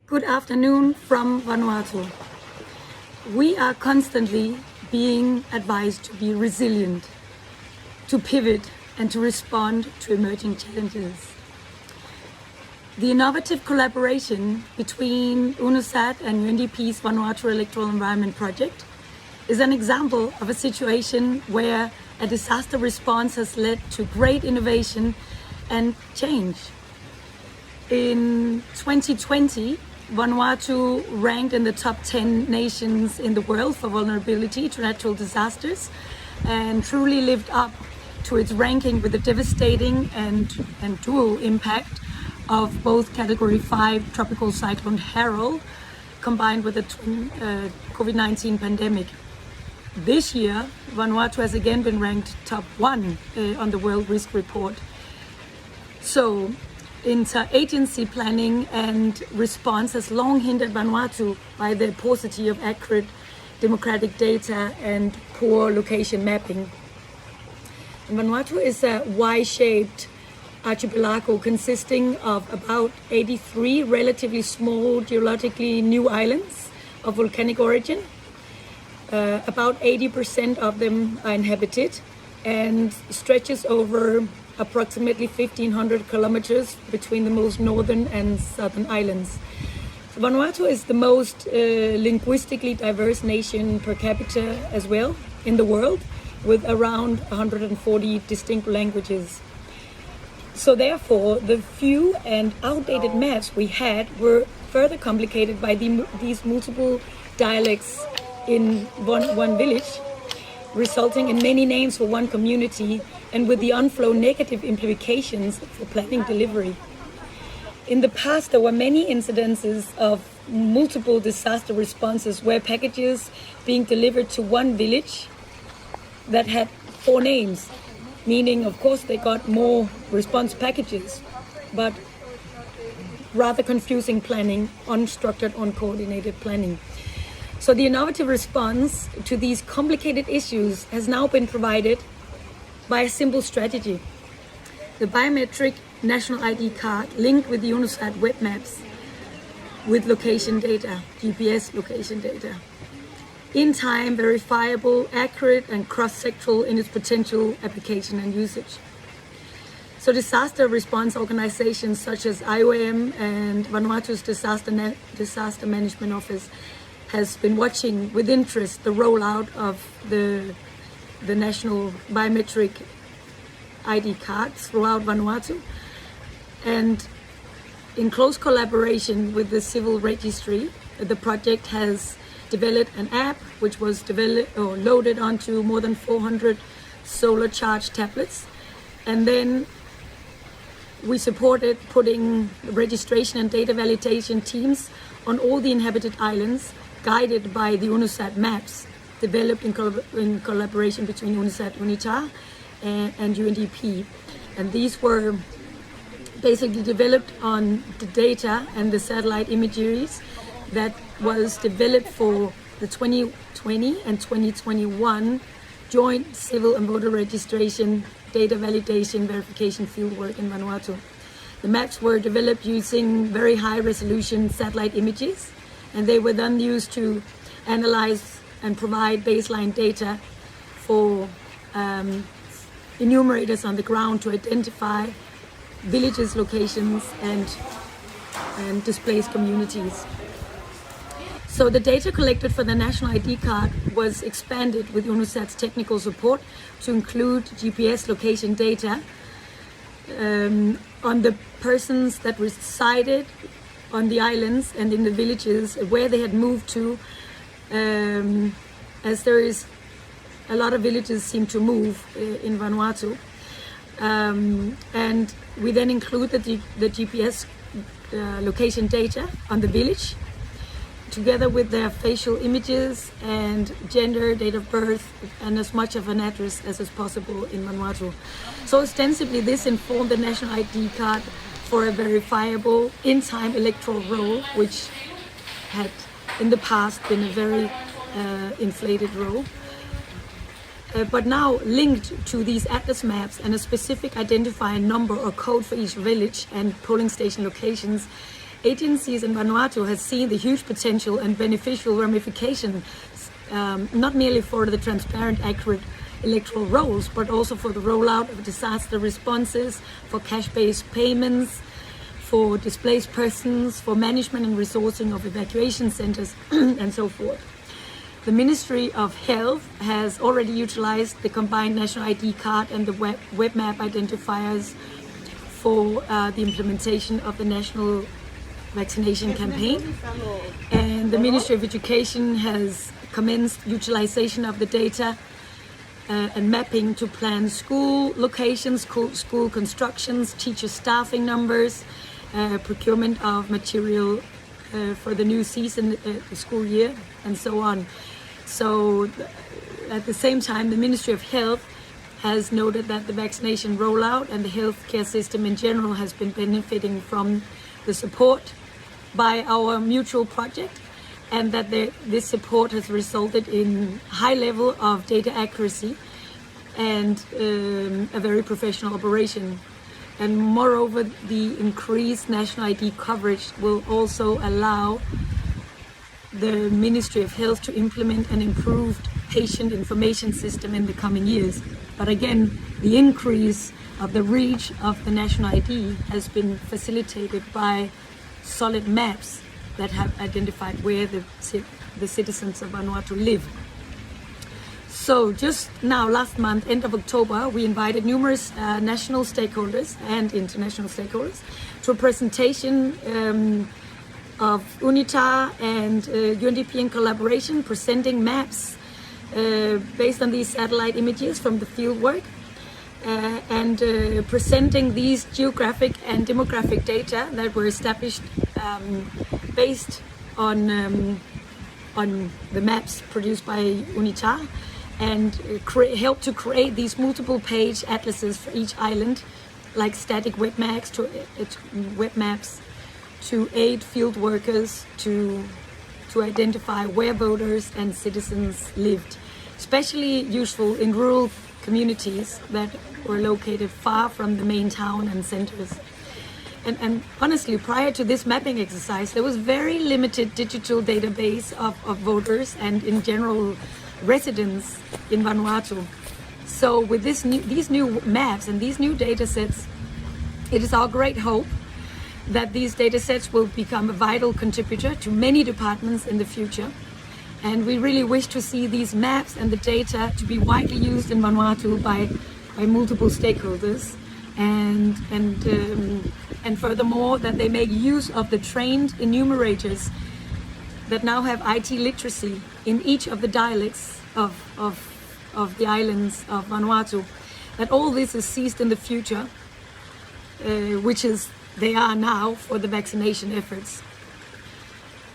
Good afternoon from Vanuatu. We are constantly being advised to be resilient, to pivot and to respond to emerging challenges. The innovative collaboration between UNOSAT and UNDP's Vanuatu Electoral Environment Project is an example of a situation where a disaster response has led to great innovation and change. In 2020, Vanuatu ranked in the top 10 nations in the world for vulnerability to natural disasters and truly lived up to its ranking with the devastating and dual impact of both Category 5 Tropical Cyclone Harold combined with the COVID-19 pandemic. This year, Vanuatu has again been ranked top 1 on the World Risk Report. So, interagency planning and response has long hindered Vanuatu by the paucity of accurate democratic data and poor location mapping. And Vanuatu is a Y-shaped archipelago consisting of about 83 relatively small geologically new islands of volcanic origin. About 80% of them are inhabited and stretches over approximately 1,500 kilometers between the most northern and southern islands. So Vanuatu is the most linguistically diverse nation per capita as well in the world, with around 140 distinct languages. So therefore, the few and outdated maps we had were further complicated by these multiple dialects in one village, resulting in many names for one community and with the on-flow negative implications for planning delivery. In the past, there were many incidences of multiple disaster responses where packages being delivered to one village that had 4 names, meaning, of course, they got more response packages, but rather confusing planning, unstructured, uncoordinated planning. So the innovative response to these complicated issues has now been provided by a simple strategy. The biometric national ID card linked with the UNOSAT web maps with location data, GPS location data. In time, verifiable, accurate and cross-sectoral in its potential application and usage. So disaster response organizations such as IOM and Vanuatu's Disaster Management Office has been watching with interest the rollout of the national biometric ID cards throughout Vanuatu, and in close collaboration with the civil registry, the project has developed an app which was loaded onto more than 400 solar charged tablets, and then we supported putting registration and data validation teams on all the inhabited islands, guided by the UNOSAT maps developed in collaboration between UNOSAT UNITA and UNDP. And these were basically developed on the data and the satellite imageries that was developed for the 2020 and 2021 joint civil and voter registration, data validation, verification fieldwork in Vanuatu. The maps were developed using very high resolution satellite images, and they were then used to analyze and provide baseline data for enumerators on the ground to identify villages, locations and displaced communities. So the data collected for the national ID card was expanded with UNOSAT's technical support to include GPS location data on the persons that resided on the islands and in the villages where they had moved to, as there is a lot of villages seem to move in Vanuatu. And we then included the GPS location data on the village, together with their facial images and gender, date of birth, and as much of an address as is possible in Vanuatu. So ostensibly this informed the national ID card for a verifiable in-time electoral roll, which had in the past been a very inflated roll. But now linked to these atlas maps and a specific identifying number or code for each village and polling station locations, agencies in Vanuatu have seen the huge potential and beneficial ramifications, not merely for the transparent, accurate electoral rolls, but also for the rollout of disaster responses, for cash-based payments, for displaced persons, for management and resourcing of evacuation centers, and so forth. The Ministry of Health has already utilized the combined national ID card and the web map identifiers for the implementation of the national vaccination campaign. And the Ministry of Education has commenced utilization of the data and mapping to plan school locations, school constructions, teacher staffing numbers, procurement of material for the new season, the school year, and so on. So at the same time, the Ministry of Health has noted that the vaccination rollout and the healthcare system in general has been benefiting from the support by our mutual project, and that this support has resulted in high level of data accuracy and a very professional operation. And moreover, the increased national ID coverage will also allow the Ministry of Health to implement an improved patient information system in the coming years. But again, the increase of the reach of the national ID has been facilitated by solid maps that have identified where the citizens of Vanuatu live. So just now, last month, end of October, we invited numerous national stakeholders and international stakeholders to a presentation of UNITA and UNDP in collaboration, presenting maps based on these satellite images from the field work, and presenting these geographic and demographic data that were established based on the maps produced by UNITA, and help to create these multiple page atlases for each island, like static web maps to aid field workers to identify where voters and citizens lived, especially useful in rural communities that were located far from the main town and centers. And honestly, prior to this mapping exercise, there was very limited digital database of voters and in general residents in Vanuatu. So with these new maps and these new data sets, it is our great hope that these data sets will become a vital contributor to many departments in the future. And we really wish to see these maps and the data to be widely used in Vanuatu by multiple stakeholders, and furthermore that they make use of the trained enumerators that now have IT literacy in each of the dialects of the islands of Vanuatu. That all this is seized in the future, which is they are now for the vaccination efforts.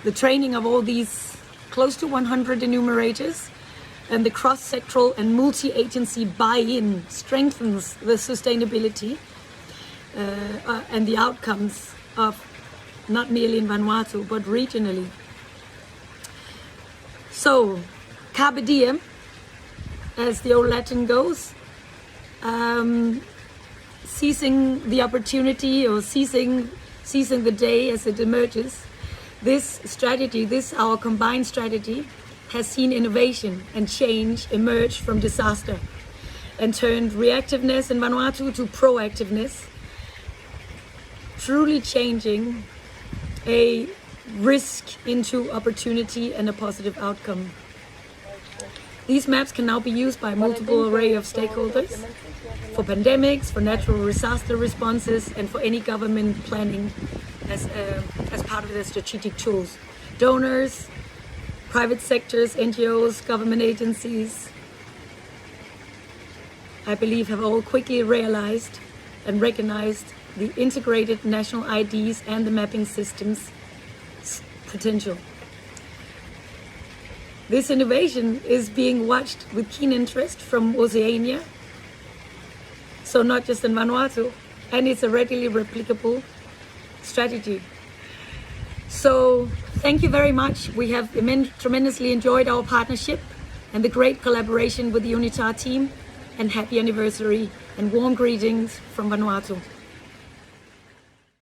The training of all these close to 100 enumerators and the cross-sectoral and multi-agency buy-in strengthens the sustainability and the outcomes of not merely in Vanuatu but regionally. So, carpe diem, as the old Latin goes, seizing the opportunity or seizing the day as it emerges. This strategy, our combined strategy, has seen innovation and change emerge from disaster and turned reactiveness in Vanuatu to proactiveness, truly changing a risk into opportunity and a positive outcome. These maps can now be used by a multiple array of stakeholders for pandemics, for natural disaster responses, and for any government planning as part of their strategic tools. Donors, private sectors, NGOs, government agencies, I believe, have all quickly realized and recognized the integrated national IDs and the mapping systems potential. This innovation is being watched with keen interest from Oceania, so not just in Vanuatu, and it's a readily replicable strategy. So thank you very much. We have tremendously enjoyed our partnership and the great collaboration with the UNITA team, and happy anniversary and warm greetings from Vanuatu.